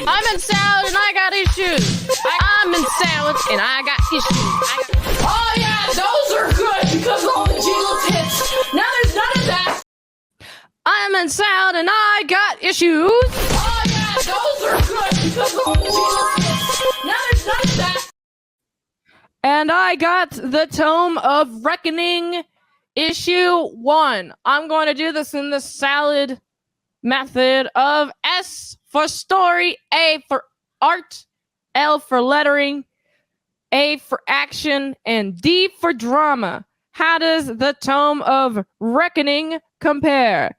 I'm in salad and I got issues. I'm in salad and I got issues. Oh yeah, those are good because of all the jingle tits. Now there's none of that. I'm in salad and I got issues. Oh yeah, those are good because of all the jingle tits. Now there's none of that. And I got the Tome of Reckoning, issue 1. I'm going to do this in the salad method of S for story, A for art, L for lettering, A for action, and D for drama. How does the Tome of Reckoning compare?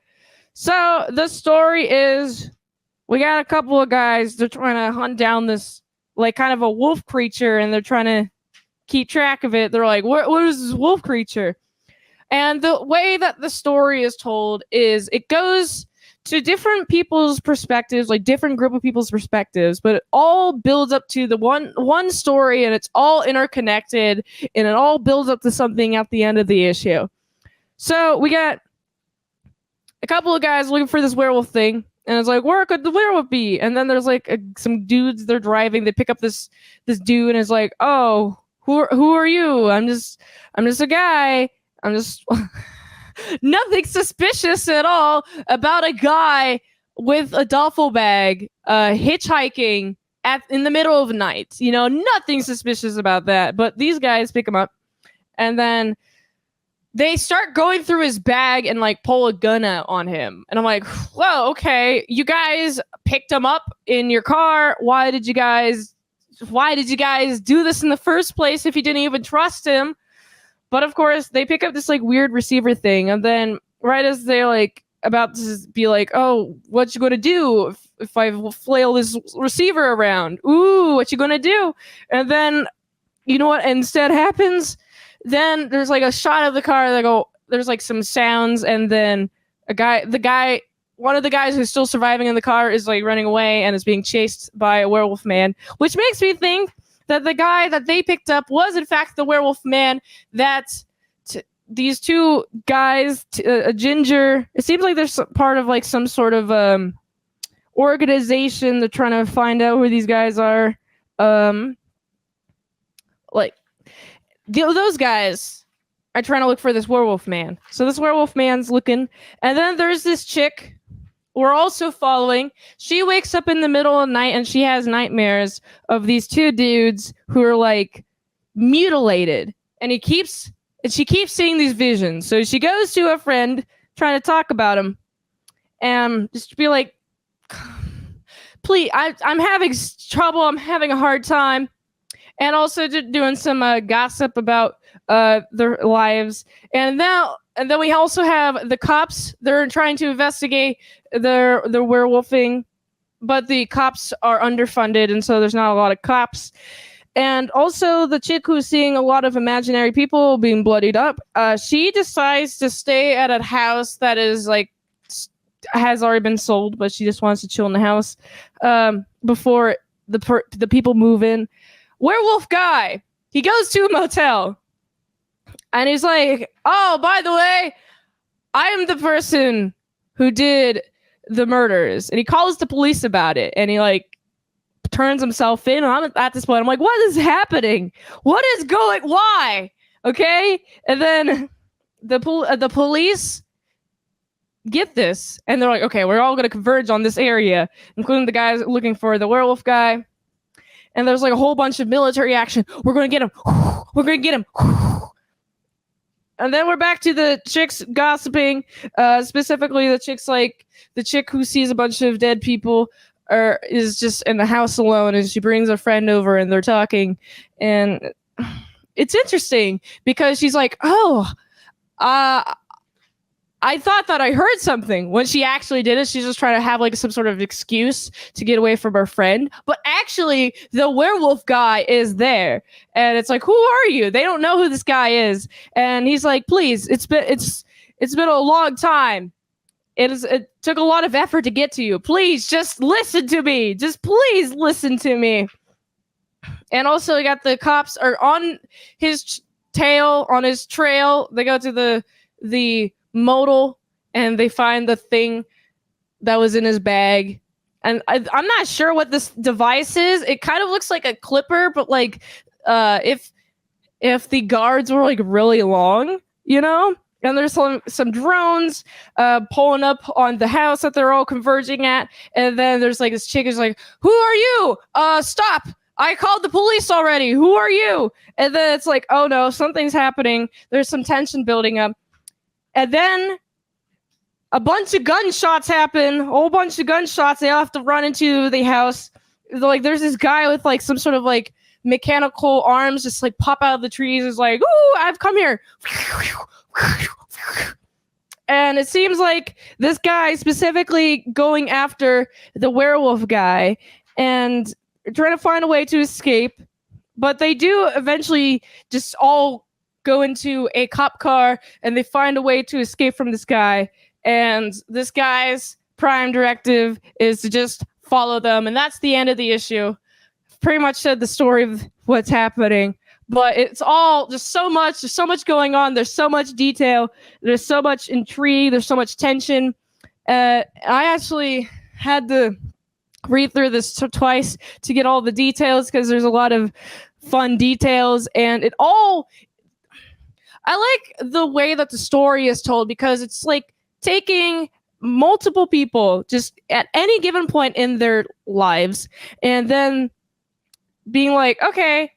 So the story is, we got a couple of guys, they're trying to hunt down this, like, kind of a wolf creature, and they're trying to keep track of it. They're like, what is this wolf creature? And the way that the story is told is it goes to different people's perspectives, like different group of people's perspectives, but it all builds up to the one story, and it's all interconnected, and it all builds up to something at the end of the issue. So we got a couple of guys looking for this werewolf thing, and it's like, where could the werewolf be? And then there's like some dudes, they're driving, they pick up this dude, and it's like, oh, who are you? I'm just a guy. I'm just nothing suspicious at all about a guy with a duffel bag hitchhiking in the middle of the night. You know, nothing suspicious about that. But these guys pick him up, and then they start going through his bag and like pull a gun out on him. And I'm like, whoa, okay, you guys picked him up in your car. Why did you guys do this in the first place if you didn't even trust him? But of course, they pick up this like weird receiver thing, and then right as they're like about to be like, "Oh, what you gonna do if I flail this receiver around? Ooh, what you gonna do?" And then, you know what instead happens? Then there's like a shot of the car. There's like some sounds, and then one of the guys who's still surviving in the car is like running away and is being chased by a werewolf man, which makes me think that the guy that they picked up was in fact the werewolf man. That these two guys, a ginger, it seems like they're part of like some sort of organization. They're trying to find out who these guys are. Those guys are trying to look for this werewolf man. So this werewolf man's looking, and then there's this chick we're also following. She wakes up in the middle of the night and she has nightmares of these two dudes who are like mutilated, and she keeps seeing these visions. So she goes to a friend trying to talk about them, and just be like, please, I'm having trouble, I'm having a hard time. And also doing some gossip about their lives. And then we also have the cops. They're trying to investigate the werewolfing, but the cops are underfunded, and so there's not a lot of cops. And also the chick who's seeing a lot of imaginary people being bloodied up, she decides to stay at a house that is like has already been sold, but she just wants to chill in the house before the people move in. Werewolf guy, he goes to a motel, and he's like, oh, by the way, I am the person who did the murders. And he calls the police about it, and he like turns himself in. And I'm at this point, I'm like, what is happening? Why? Okay. And then the police get this, and they're like, okay, we're all going to converge on this area, including the guys looking for the werewolf guy. And there's like a whole bunch of military action. We're going to get him. We're going to get him. And then we're back to the chicks gossiping. Specifically, the chick who sees a bunch of dead people is just in the house alone, and she brings a friend over, and they're talking. And it's interesting because she's like, oh, I thought that I heard something. When she actually did it, she's just trying to have like some sort of excuse to get away from her friend. But actually, the werewolf guy is there, and it's like, who are you? They don't know who this guy is, and he's like, please, it's been a long time. It took a lot of effort to get to you. Please, just listen to me. Just please listen to me. And also, we got the cops are on his tail, on his trail. They go to the modal, and they find the thing that was in his bag, And I'm not sure what this device is. It kind of looks like a clipper, but like if the guards were like really long, you know? And there's some drones pulling up on the house that they're all converging at. And then there's like this chick who's like, "Who are you? Stop! I called the police already. Who are you?" And then it's like, oh no, something's happening. There's some tension building up. And then a bunch of gunshots happen. A whole bunch of gunshots. They all have to run into the house. Like there's this guy with like some sort of like mechanical arms just like pop out of the trees. Is like, "Ooh, I've come here." And it seems like this guy specifically going after the werewolf guy and trying to find a way to escape. But they do eventually just all go into a cop car and they find a way to escape from this guy. And this guy's prime directive is to just follow them. And that's the end of the issue. Pretty much said the story of what's happening. But it's all just so much. There's so much going on. There's so much detail. There's so much intrigue. There's so much tension. I actually had to read through this twice to get all the details because there's a lot of fun details. And I like the way that the story is told because it's like taking multiple people just at any given point in their lives and then being like, okay,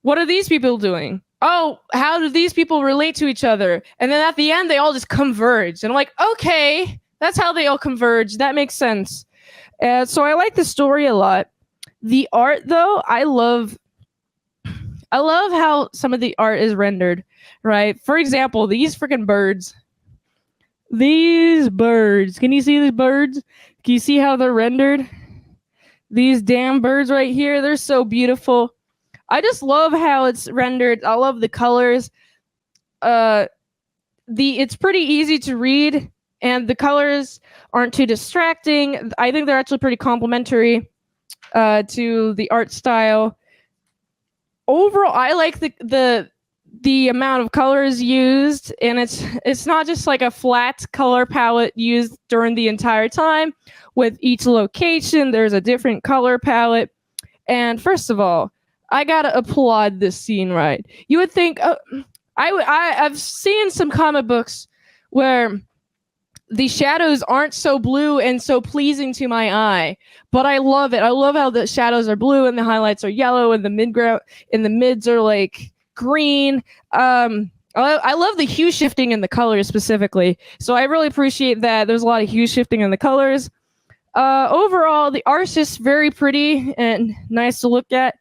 what are these people doing? Oh, how do these people relate to each other? And then at the end, they all just converge. And I'm like, okay, that's how they all converge. That makes sense. So I like the story a lot. The art, though, I love how some of the art is rendered, right? For example, these freaking birds. These birds. Can you see these birds? Can you see how they're rendered? These damn birds right here, they're so beautiful. I just love how it's rendered. I love the colors. It's pretty easy to read, and the colors aren't too distracting. I think they're actually pretty complementary to the art style. Overall, I like the amount of colors used, and it's not just like a flat color palette used during the entire time. With each location, there's a different color palette. And first of all, I gotta applaud this scene, right? You would think, I've seen some comic books where the shadows aren't so blue and so pleasing to my eye, but I love it. I love how the shadows are blue and the highlights are yellow and the mids are like green. I love the hue shifting in the colors specifically, so I really appreciate that. There's a lot of hue shifting in the colors. Overall, the art's just very pretty and nice to look at.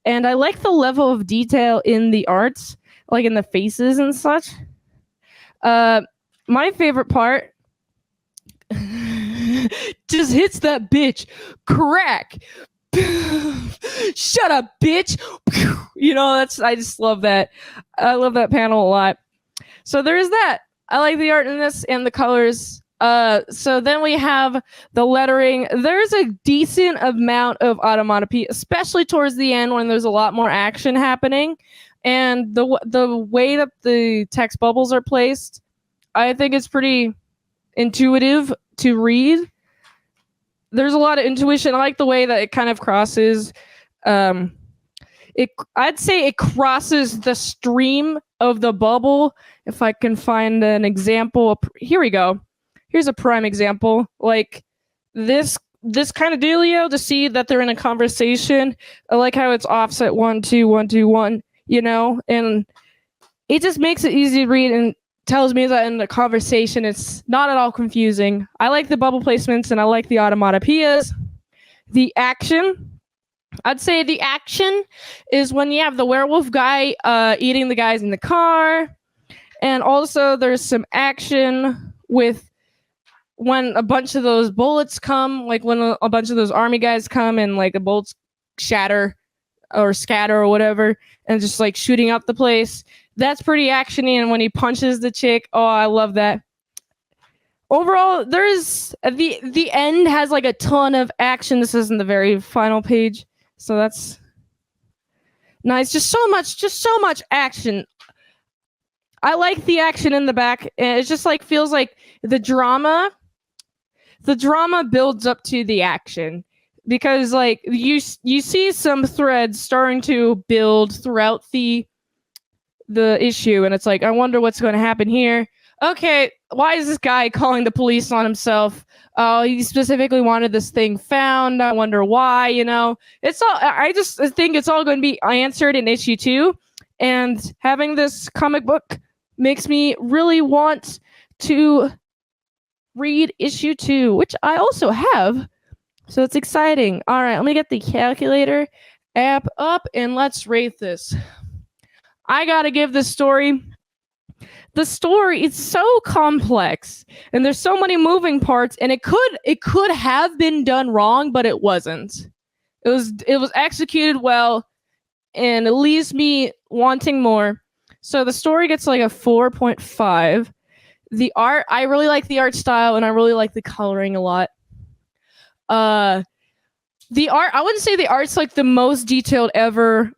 And I like the level of detail in the arts, like in the faces and such. My favorite part just hits that bitch. Crack. Shut up, bitch. You know, I just love that. I love that panel a lot. So there's that. I like the art in this and the colors. So then we have the lettering. There's a decent amount of automatopoeia, especially towards the end when there's a lot more action happening. And the way that the text bubbles are placed, I think it's pretty intuitive to read. There's a lot of intuition. I like the way that it kind of crosses. I'd say it crosses the stream of the bubble. If I can find an example. Here we go. Here's a prime example, like this kind of dealio to see that they're in a conversation. I like how it's offset 1 2 1 2 1, you know, and it just makes it easy to read and tells me that in the conversation it's not at all confusing. I like the bubble placements and I like the automatopoeias. The action, I'd say the action is when you have the werewolf guy eating the guys in the car, and also there's some action with when a bunch of those bullets come, like when a bunch of those army guys come and like the bullets shatter or scatter or whatever and just like shooting up the place. That's pretty actiony. And when he punches the chick, oh, I love that. Overall, there's the end has like a ton of action. This isn't the very final page, so that's nice. Just so much action. I like the action in the back, and it just like feels like the drama the drama builds up to the action. Because like you see some threads starting to build throughout the issue, and it's like, I wonder what's going to happen here. Okay, why is this guy calling the police on himself? Oh, he specifically wanted this thing found. I wonder why, It's all, I just think it's all going to be answered in issue 2. And having this comic book makes me really want to read issue 2, which I also have. So it's exciting. All right, let me get the calculator app up and let's rate this. I gotta give this story. The story is so complex and there's so many moving parts, and it could have been done wrong, but it wasn't. It was executed well, and it leaves me wanting more. So the story gets like a 4.5. The art, I really like the art style, and I really like the coloring a lot. The art, I wouldn't say the art's like the most detailed ever,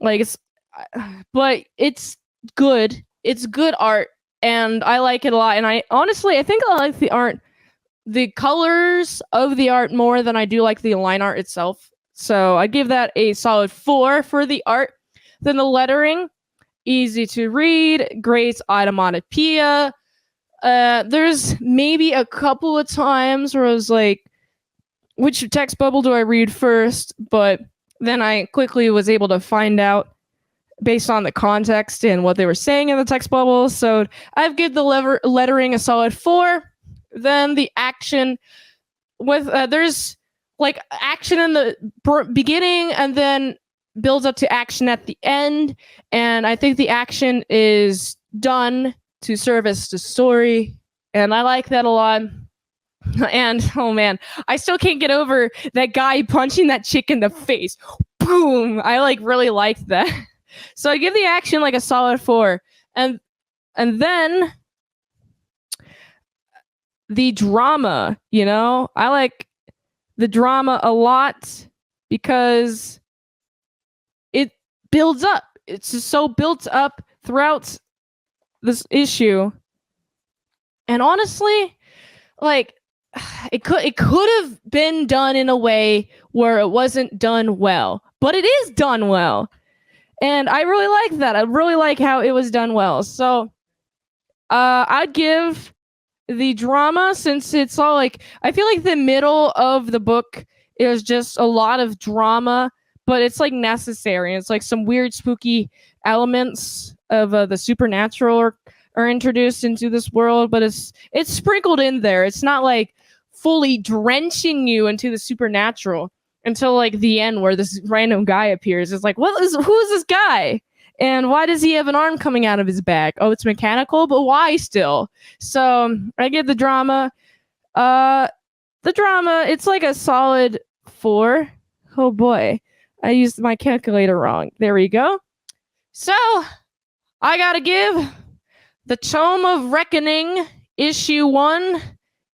but it's good. It's good art, and I like it a lot. And I think I like the colors of the art more than I do like the line art itself. So I give that a solid 4 for the art. Then the lettering, easy to read, great onomatopoeia. There's maybe a couple of times where I was like, which text bubble do I read first? But then I quickly was able to find out based on the context and what they were saying in the text bubble. So I've given the lettering a solid 4. Then the action with there's like action in the beginning and then builds up to action at the end. And I think the action is done to service the story, and I like that a lot. And oh man, I still can't get over that guy punching that chick in the face. Boom! I really liked that. So I give the action like a solid 4. And then the drama, I like the drama a lot because it builds up. It's just so built up throughout this issue. And honestly, it could have been done in a way where it wasn't done well, but it is done well. And I really like that. I really like how it was done well. So I'd give the drama, since it's all I feel like the middle of the book is just a lot of drama, but it's necessary. It's some weird spooky elements of the supernatural are introduced into this world, but it's sprinkled in there. It's not fully drenching you into the supernatural until the end, where this random guy appears. It's who is this guy? And why does he have an arm coming out of his back? Oh, it's mechanical, but why still? So I give the drama, it's a solid 4. Oh boy, I used my calculator wrong. There we go. So I gotta give the Tome of Reckoning, issue 1,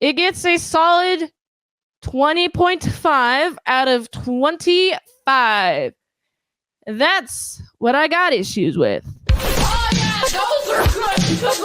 it gets a solid 20.5 out of 25. That's what I got issues with. Oh yeah, those are good because